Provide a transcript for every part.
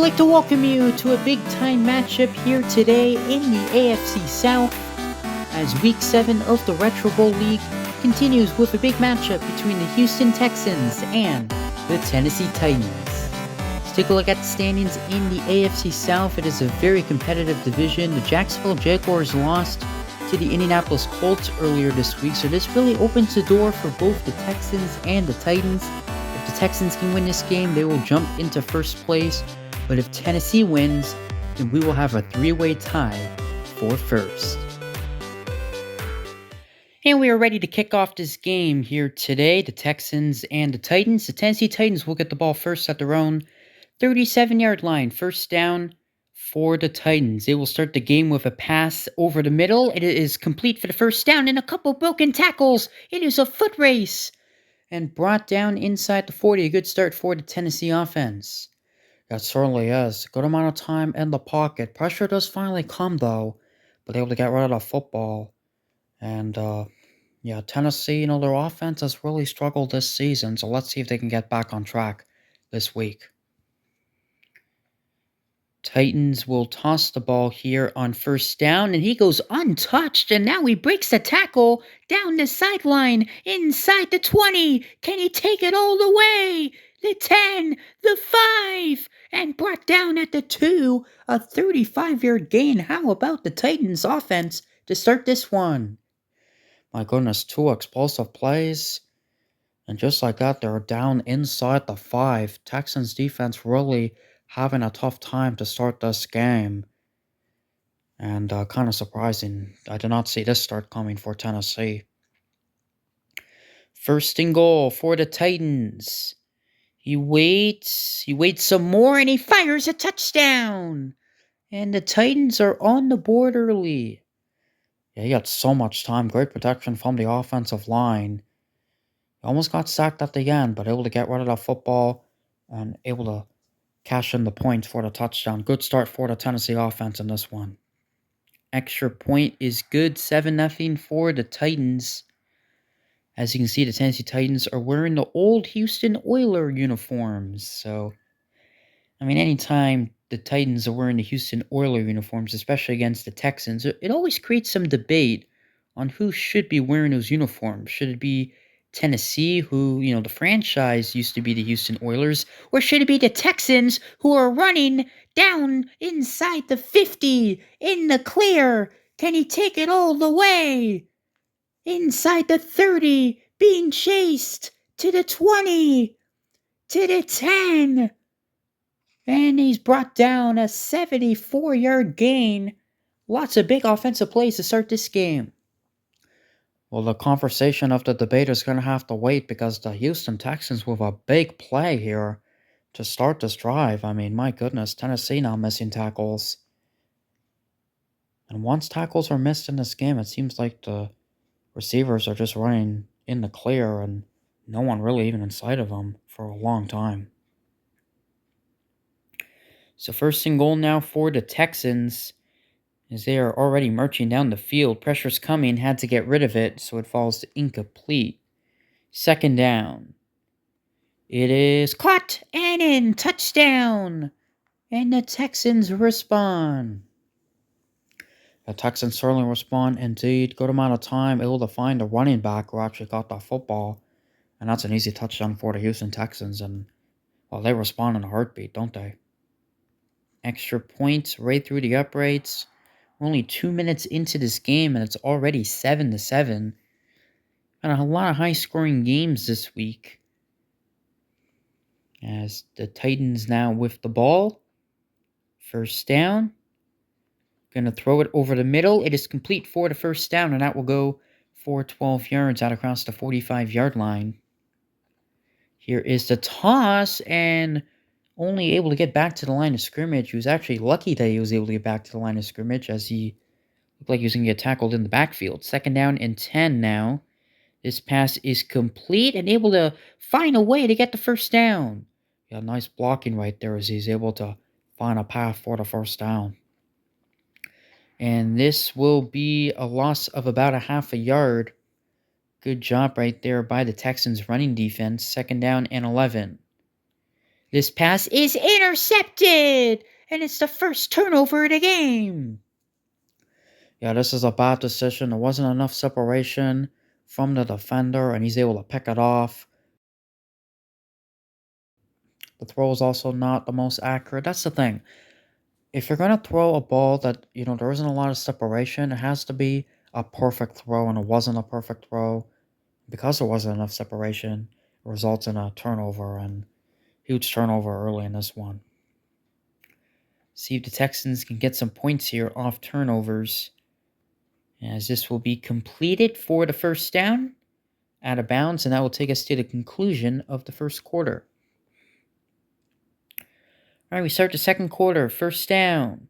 like to welcome you to a big-time matchup here today in the AFC South as Week 7 of the Retro Bowl League continues with a big matchup between the Houston Texans and the Tennessee Titans. Let's take a look at the standings in the AFC South. It is a very competitive division. The Jacksonville Jaguars lost to the Indianapolis Colts earlier this week, so this really opens the door for both the Texans and the Titans. If the Texans can win this game, they will jump into first place. But if Tennessee wins, then we will have a three-way tie for first. And we are ready to kick off this game here today, the Texans and the Titans. The Tennessee Titans will get the ball first at their own 37-yard line. First down for the Titans. They will start the game with a pass over the middle. It is complete for the first down and a couple broken tackles. It is a foot race and brought down inside the 40. A good start for the Tennessee offense. That certainly is. Good amount of time in the pocket. Pressure does finally come, though, but able to get rid of the football. And, Tennessee, their offense has really struggled this season, so let's see if they can get back on track this week. Titans will toss the ball here on first down, and he goes untouched, and now he breaks the tackle down the sideline, inside the 20. Can he take it all the way? The 10, the 5, and brought down at the 2, a 35-yard gain. How about the Titans offense to start this one? My goodness, 2 explosive plays, and just like that, they're down inside the 5. Texans defense really having a tough time to start this game, and kind of surprising. I did not see this start coming for Tennessee. First and goal for the Titans. He waits some more, and he fires a touchdown. And the Titans are on the board early. Yeah, he got so much time. Great protection from the offensive line. He almost got sacked at the end, but able to get rid of the football and able to cash in the points for the touchdown. Good start for the Tennessee offense in this one. Extra point is good. 7-0 for the Titans. As you can see, the Tennessee Titans are wearing the old Houston Oilers uniforms. So, anytime the Titans are wearing the Houston Oilers uniforms, especially against the Texans, it always creates some debate on who should be wearing those uniforms. Should it be Tennessee, who, the franchise used to be the Houston Oilers, or should it be the Texans, who are running down inside the 50, in the clear? Can he take it all the way? Inside the 30, being chased to the 20, to the 10. And he's brought down a 74-yard gain. Lots of big offensive plays to start this game. Well, the conversation of the debate is going to have to wait because the Houston Texans with a big play here to start this drive. My goodness, Tennessee now missing tackles. And once tackles are missed in this game, it seems like the receivers are just running in the clear and no one really even inside of them for a long time. So first and goal now for the Texans, as they are already marching down the field. Pressure's coming, had to get rid of it, so it falls to incomplete. Second down. It is caught and in. Touchdown. And the Texans respond. The Texans certainly respond indeed. Good amount of time able to find a running back who actually got the football. And that's an easy touchdown for the Houston Texans. And, they respond in a heartbeat, don't they? Extra points right through the uprights. We're only 2 minutes into this game, and it's already 7-7. Got a lot of high-scoring games this week. As the Titans now with the ball. First down. Going to throw it over the middle. It is complete for the first down, and that will go for 12 yards out across the 45-yard line. Here is the toss, and only able to get back to the line of scrimmage. He was actually lucky that he was able to get back to the line of scrimmage, as he looked like he was going to get tackled in the backfield. Second down and 10 now. This pass is complete and able to find a way to get the first down. Yeah, nice blocking right there as he's able to find a path for the first down. And this will be a loss of about a half a yard. Good job right there by the Texans running defense. Second down and 11. This pass is intercepted, and it's the first turnover of the game. Yeah, this is a bad decision. There wasn't enough separation from the defender, and he's able to pick it off. The throw is also not the most accurate. That's the thing. If you're going to throw a ball that, there isn't a lot of separation, it has to be a perfect throw, and it wasn't a perfect throw. Because there wasn't enough separation, it results in a turnover, and huge turnover early in this one. See if the Texans can get some points here off turnovers, as this will be completed for the first down, out of bounds, and that will take us to the conclusion of the first quarter. All right, we start the second quarter, first down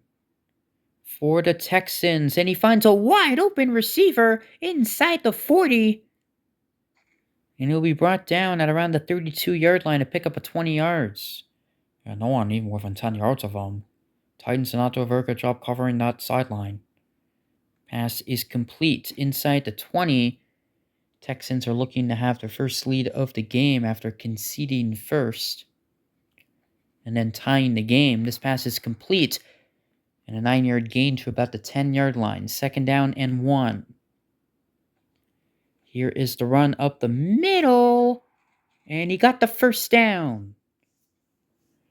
for the Texans, and he finds a wide open receiver inside the 40, and he'll be brought down at around the 32-yard line to pick up a 20 yards. Yeah, no one even within 10 yards of him. Titans did not do a very good job covering that sideline. Pass is complete inside the 20. Texans are looking to have their first lead of the game after conceding first and then tying the game. This pass is complete and a 9-yard gain to about the 10-yard line. Second down and 1. Here is the run up the middle, and he got the first down.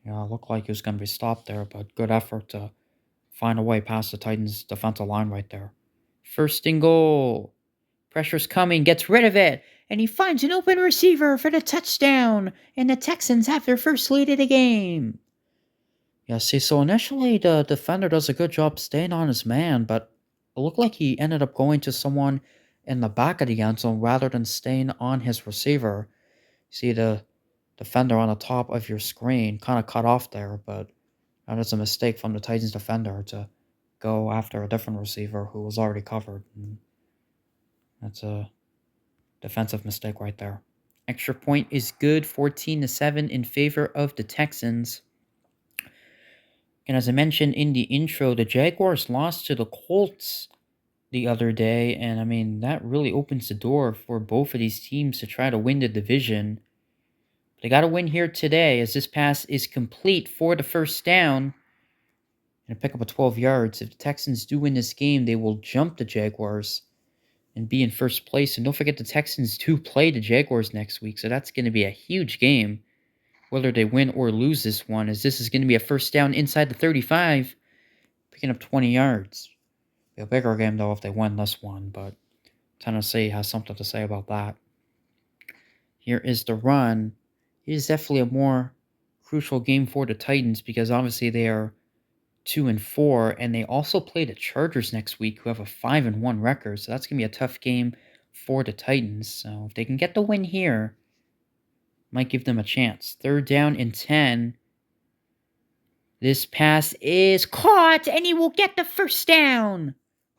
Yeah, it looked like he was going to be stopped there, but good effort to find a way past the Titans' defensive line right there. First and goal. Pressure's coming, gets rid of it, and he finds an open receiver for the touchdown, and the Texans have their first lead of the game. Yeah, see, so initially the defender does a good job staying on his man, but it looked like he ended up going to someone in the back of the end zone rather than staying on his receiver. See the defender on the top of your screen kind of cut off there, but that is a mistake from the Titans defender to go after a different receiver who was already covered. And that's a defensive mistake right there. Extra point is good, 14-7 in favor of the Texans. And as I mentioned in the intro, the Jaguars lost to the Colts the other day, and I mean, that really opens the door for both of these teams to try to win the division. They got to win here today, as this pass is complete for the first down and pick up a 12 yards. If the Texans do win this game, they will jump the Jaguars and be in first place. And don't forget, the Texans do play the Jaguars next week, so that's going to be a huge game, whether they win or lose this one, as this is going to be a first down inside the 35, picking up 20 yards. Be a bigger game, though, if they win this one, but Tennessee has something to say about that. Here is the run. It is definitely a more crucial game for the Titans because obviously they are 2-4, and they also play the Chargers next week, who have a 5-1 record. So that's gonna be a tough game for the Titans. So if they can get the win here, might give them a chance. Third down and 10. This pass is caught, and he will get the first down.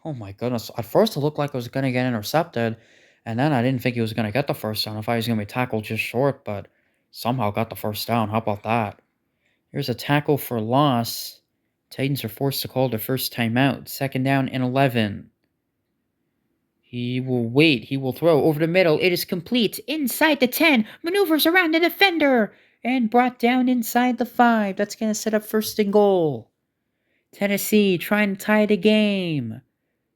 Oh my goodness! At first, it looked like it was gonna get intercepted, and then I didn't think he was gonna get the first down. I thought he was gonna be tackled just short, but somehow got the first down. How about that? Here's a tackle for loss. Titans are forced to call their first timeout. Second down and 11. He will wait. He will throw over the middle. It is complete. Inside the 10. Maneuvers around the defender. And brought down inside the 5. That's going to set up first and goal. Tennessee trying to tie the game.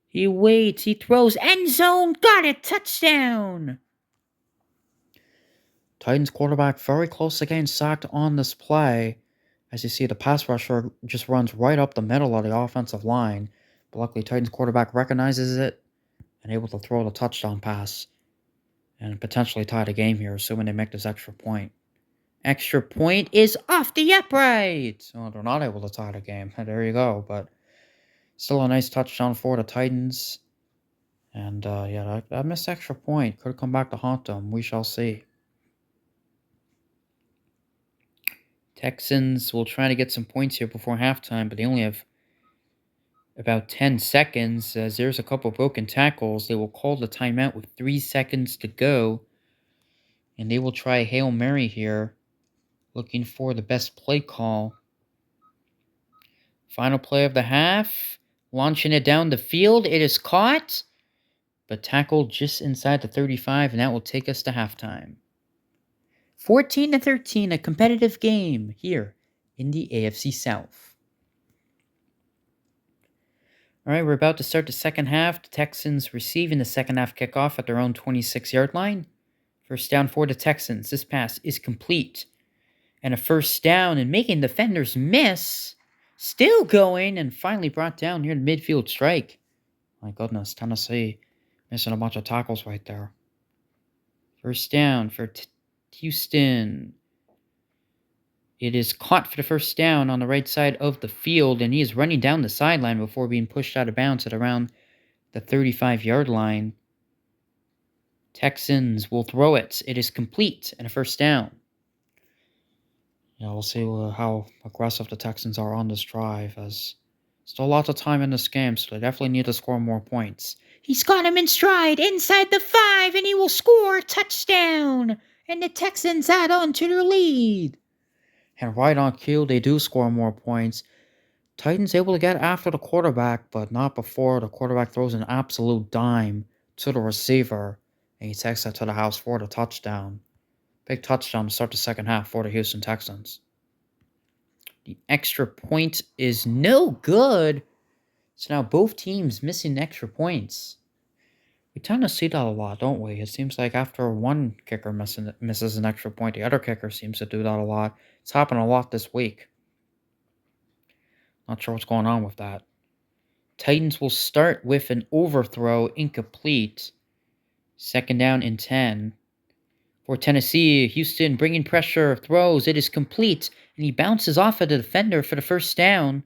He waits. He throws. End zone. Got it. Touchdown. Titans quarterback very close to getting sacked on this play. As you see, the pass rusher just runs right up the middle of the offensive line. But luckily, Titans quarterback recognizes it and able to throw the touchdown pass and potentially tie the game here, assuming they make this extra point. Extra point is off the upright. So they're not able to tie the game. There you go. But still a nice touchdown for the Titans. And yeah, that missed extra point could come back to haunt them. We shall see. Texans will try to get some points here before halftime, but they only have about 10 seconds. As there's a couple broken tackles, they will call the timeout with 3 seconds to go. And they will try a Hail Mary here, looking for the best play call. Final play of the half. Launching it down the field. It is caught, but tackled just inside the 35, and that will take us to halftime. 14-13, a competitive game here in the AFC South. All right, we're about to start the second half. The Texans receiving the second half kickoff at their own 26-yard line. First down for the Texans. This pass is complete. And a first down and making defenders miss. Still going and finally brought down near the midfield strike. My goodness, Tennessee missing a bunch of tackles right there. First down for Houston. It is caught for the first down on the right side of the field, and he is running down the sideline before being pushed out of bounds at around the 35-yard line. Texans will throw it. It is complete and a first down. Yeah, we'll see how aggressive the Texans are on this drive, as still lots of time in this game, so they definitely need to score more points. He's got him in stride inside the 5, and he will score a touchdown. And the Texans add on to their lead. And right on cue, they do score more points. Titans able to get after the quarterback, but not before the quarterback throws an absolute dime to the receiver, and he takes that to the house for the touchdown. Big touchdown to start the second half for the Houston Texans. The extra point is no good. So now both teams missing extra points. We tend to see that a lot, don't we? It seems like after one kicker misses an extra point, the other kicker seems to do that a lot. It's happened a lot this week. Not sure what's going on with that. Titans will start with an overthrow, incomplete. Second down and 10. For Tennessee, Houston bringing pressure, throws, it is complete, and he bounces off of the defender for the first down.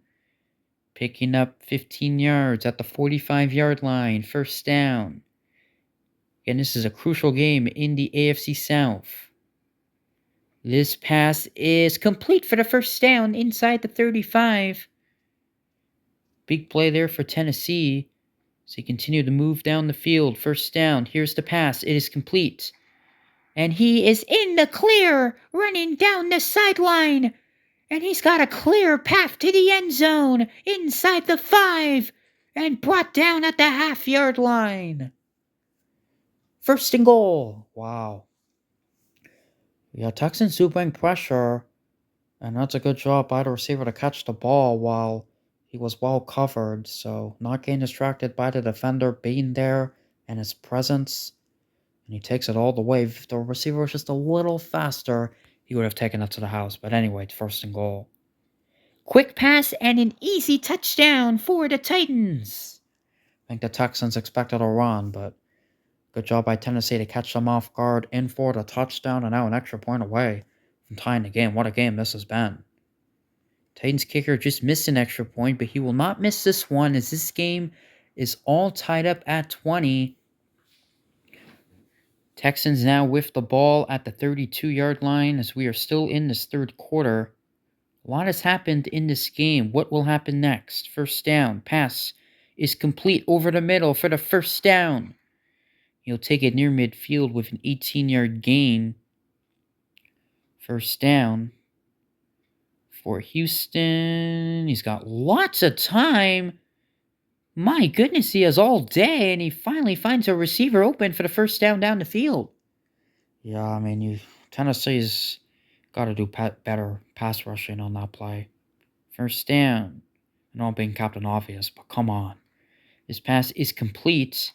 Picking up 15 yards at the 45-yard line, first down. Again, this is a crucial game in the AFC South. This pass is complete for the first down inside the 35. Big play there for Tennessee. So he continued to move down the field. First down. Here's the pass. It is complete. And he is in the clear, running down the sideline. And he's got a clear path to the end zone inside the 5 and brought down at the half-yard line. First and goal. Wow. Yeah, Texans do bring pressure, and that's a good job by the receiver to catch the ball while he was well covered, so not getting distracted by the defender being there and his presence. And he takes it all the way. If the receiver was just a little faster, he would have taken it to the house. But anyway, it's first and goal. Quick pass and an easy touchdown for the Titans. I think the Texans expected a run, but good job by Tennessee to catch them off guard in for the touchdown, and now an extra point away from tying the game. What a game this has been. Titans kicker just missed an extra point, but he will not miss this one, as this game is all tied up at 20. Texans now with the ball at the 32-yard line, as we are still in this third quarter. A lot has happened in this game. What will happen next? First down. Pass is complete over the middle for the first down. He'll take it near midfield with an 18-yard gain. First down for Houston. He's got lots of time. My goodness, he has all day, and he finally finds a receiver open for the first down the field. Yeah, I mean, Tennessee's got to do better pass rushing on that play. First down. I know I'm being Captain Obvious, but come on. This pass is complete.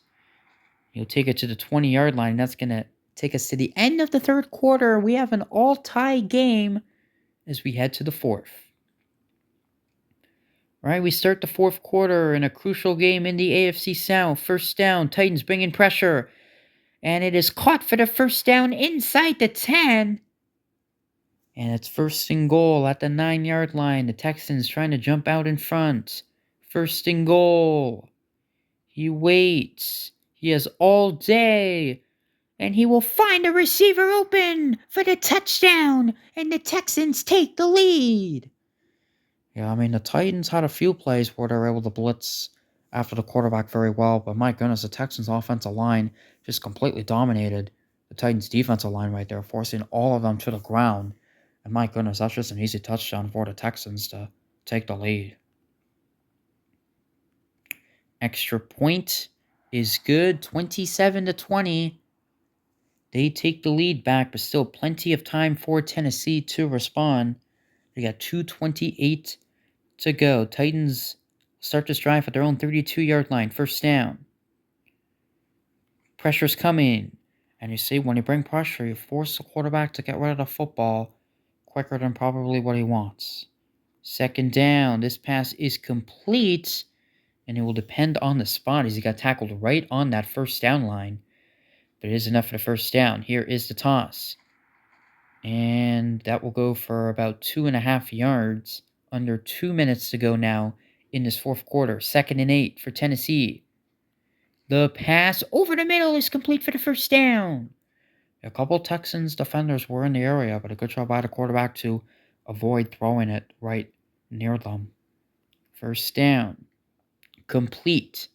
He'll take it to the 20-yard line. That's going to take us to the end of the third quarter. We have an all-tie game as we head to the fourth. All right, we start the fourth quarter in a crucial game in the AFC South. First down, Titans bringing pressure. And it is caught for the first down inside the 10. And it's first and goal at the 9-yard line. The Texans trying to jump out in front. First and goal. He waits. He has all day. And he will find a receiver open for the touchdown. And the Texans take the lead. Yeah, I mean, the Titans had a few plays where they were able to blitz after the quarterback very well. But my goodness, the Texans' offensive line just completely dominated the Titans' defensive line right there, forcing all of them to the ground. And my goodness, that's just an easy touchdown for the Texans to take the lead. Extra point is good, 27-20. They take the lead back, but still plenty of time for Tennessee to respond. They got 2:28 to go. Titans start this drive at their own 32-yard line. First down. Pressure's coming. And you see, when you bring pressure, you force the quarterback to get rid of the football quicker than probably what he wants. Second down. This pass is complete, and it will depend on the spot as he got tackled right on that first down line. But it is enough for the first down. Here is the toss. And that will go for about 2.5 yards. Under 2 minutes to go now in this fourth quarter. 2nd and 8 for Tennessee. The pass over the middle is complete for the first down. A couple Texans defenders were in the area, but a good job by the quarterback to avoid throwing it right near them. First down. Complete.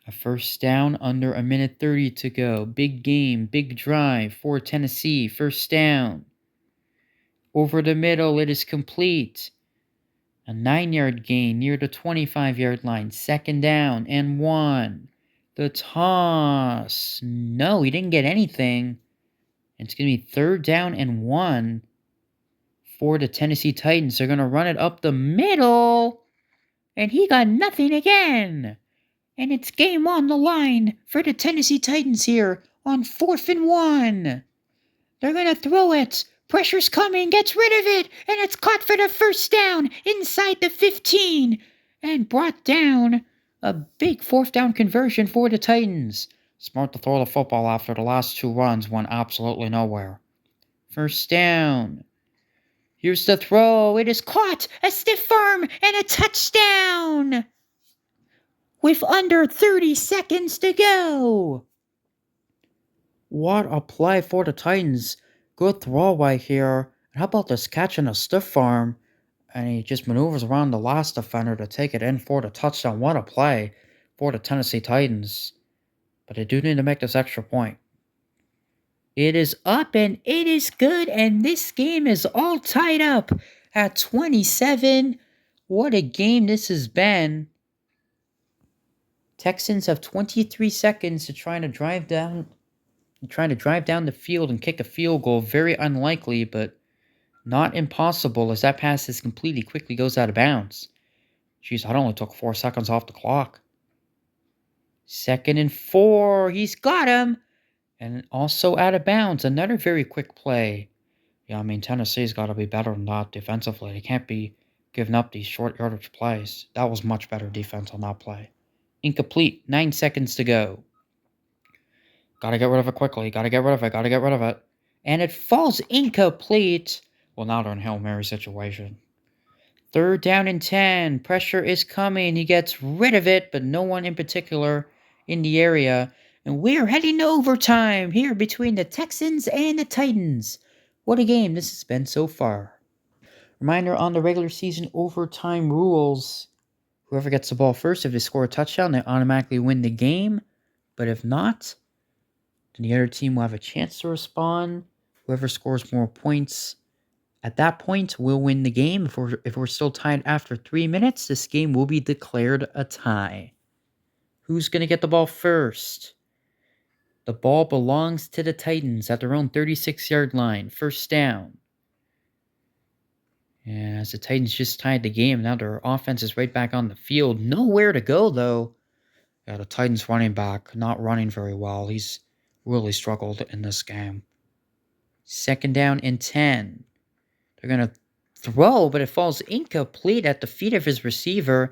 A first down under 1:30 to go. Big game, big drive for Tennessee. First down. Over the middle, it is complete. A 9-yard gain near the 25-yard line. 2nd down and 1. The toss. No, he didn't get anything. It's going to be 3rd down and 1 for the Tennessee Titans. They're going to run it up the middle. And he got nothing again. And it's game on the line for the Tennessee Titans here on 4th and 1. They're going to throw it. Pressure's coming, gets rid of it, and it's caught for the first down inside the 15 and brought down. A big 4th down conversion for the Titans. Smart to throw the football after the last 2 runs went absolutely nowhere. First down. Here's the throw. It is caught. A stiff arm and a touchdown. With under 30 seconds to go. What a play for the Titans. Good throw right here. And how about this catch in a stiff arm? And he just maneuvers around the last defender to take it in for the touchdown. What a play for the Tennessee Titans. But they do need to make this extra point. It is up and it is good. And this game is all tied up at 27. What a game this has been. Texans have 23 seconds to try to drive down the field and kick a field goal. Very unlikely, but not impossible as that pass is completed. He quickly goes out of bounds. Jeez, that only took 4 seconds off the clock. 2nd and 4. He's got him. And also out of bounds. Another very quick play. Yeah, I mean, Tennessee's got to be better than that defensively. They can't be giving up these short yardage plays. That was much better defense on that play. Incomplete. 9 seconds to go. Gotta get rid of it quickly. Gotta get rid of it. And it falls incomplete. Well, now they're in a Hail Mary situation. 3rd down and 10. Pressure is coming. He gets rid of it, but no one in particular in the area. And we're heading to overtime here between the Texans and the Titans. What a game this has been so far. Reminder on the regular season overtime rules. Whoever gets the ball first, if they score a touchdown, they automatically win the game. But if not, then the other team will have a chance to respond. Whoever scores more points at that point will win the game. If we're still tied after 3 minutes, this game will be declared a tie. Who's going to get the ball first? The ball belongs to the Titans at their own 36-yard line. First down. Yeah, as the Titans just tied the game, now their offense is right back on the field. Nowhere to go, though. Yeah, the Titans running back not running very well. He's really struggled in this game. 2nd down and 10. They're going to throw, but it falls incomplete at the feet of his receiver.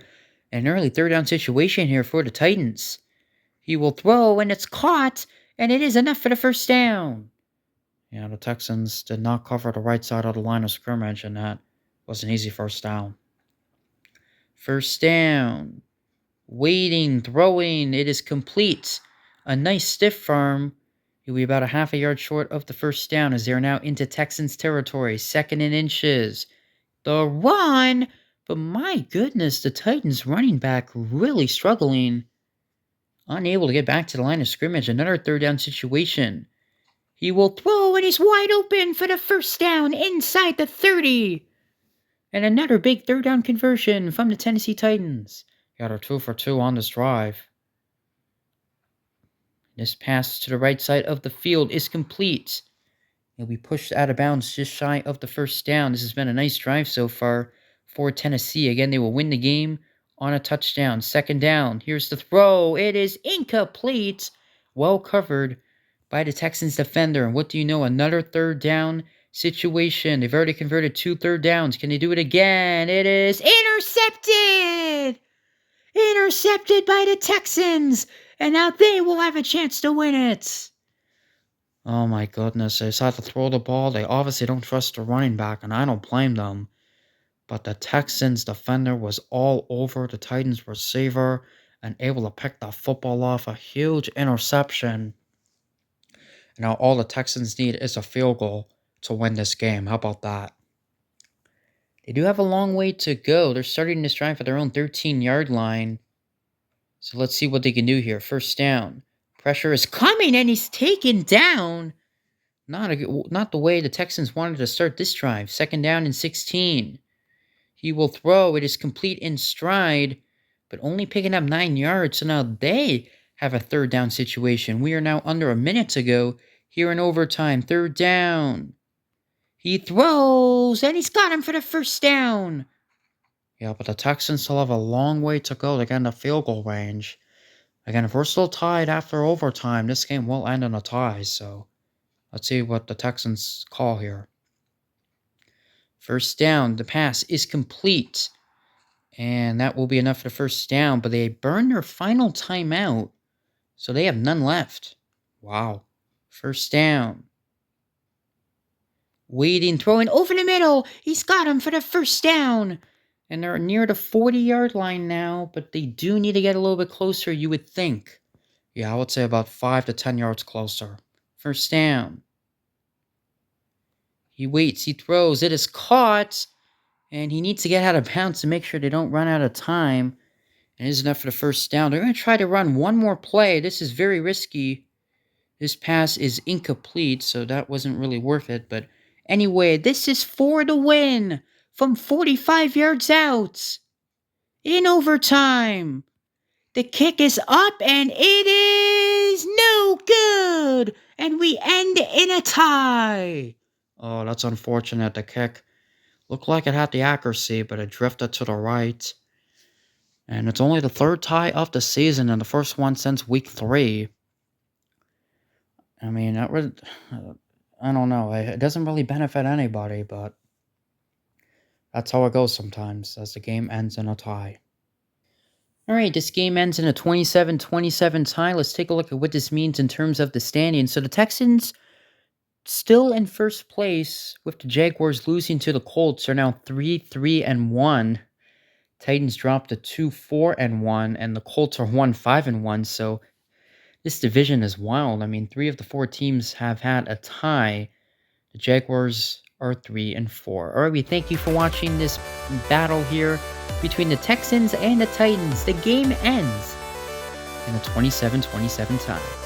An early 3rd down situation here for the Titans. He will throw, and it's caught, and it is enough for the first down. Yeah, the Texans did not cover the right side of the line of scrimmage, and that was an easy first down. First down. Waiting, throwing, it is complete. A nice stiff arm. He'll be about a half a yard short of the first down as they're now into Texans territory. 2nd and inches. The run, but my goodness, the Titans running back really struggling. Unable to get back to the line of scrimmage. Another 3rd down situation. He will throw, and he's wide open for the first down inside the 30. And another big 3rd down conversion from the Tennessee Titans. Got a 2 for 2 on this drive. This pass to the right side of the field is complete. He'll be pushed out of bounds just shy of the first down. This has been a nice drive so far for Tennessee. Again, they will win the game on a touchdown. Second down. Here's the throw. It is incomplete. Well covered by the Texans defender. And what do you know? Another third down situation. They've already converted 2 third downs. Can they do it again? It is intercepted! Intercepted by the Texans! And now they will have a chance to win it. Oh my goodness, they decided to throw the ball. They obviously don't trust the running back, and I don't blame them. But the Texans defender was all over the Titans receiver and able to pick the football off. A huge interception. Now all the Texans need is a field goal to win this game. How about that? They do have a long way to go. They're starting this drive at their own 13-yard line. So let's see what they can do here. First down. Pressure is coming, and he's taken down. Not the way the Texans wanted to start this drive. Second down and 16. He will throw. It is complete in stride, but only picking up 9 yards. So now they have a third down situation. We are now under a minute to go here in overtime. Third down. He throws, and he's got him for the first down. Yeah, but the Texans still have a long way to go to get in the field goal range. Again, if we're still tied after overtime, this game will end in a tie, so let's see what the Texans call here. First down, the pass is complete. And that will be enough for the first down, but they burned their final timeout, so they have none left. Wow. First down. Waiting, throwing over the middle. He's got him for the first down. And they're near the 40-yard line now, but they do need to get a little bit closer, you would think. Yeah, I would say about 5 to 10 yards closer. First down. He waits, he throws, it is caught, and he needs to get out of bounds to make sure they don't run out of time. And it is enough for the first down. They're going to try to run one more play. This is very risky. This pass is incomplete, so that wasn't really worth it. But anyway, this is for the win from 45 yards out in overtime. The kick is up, and it is no good. And we end in a tie. Oh, that's unfortunate. The kick looked like it had the accuracy, but it drifted to the right. And it's only the third tie of the season and the first one since week 3. I mean, that would, I don't know. It doesn't really benefit anybody, but that's how it goes sometimes as the game ends in a tie. All right, this game ends in a 27-27 tie. Let's take a look at what this means in terms of the standings. So the Texans, still in first place with the Jaguars losing to the Colts, are now 3-3-1. Titans dropped to 2-4-1, and the Colts are 1-5-1. So this division is wild. I mean, 3 of the 4 teams have had a tie. The Jaguars are 3-4. All right, we thank you for watching this battle here between the Texans and the Titans. The game ends in a 27-27 tie.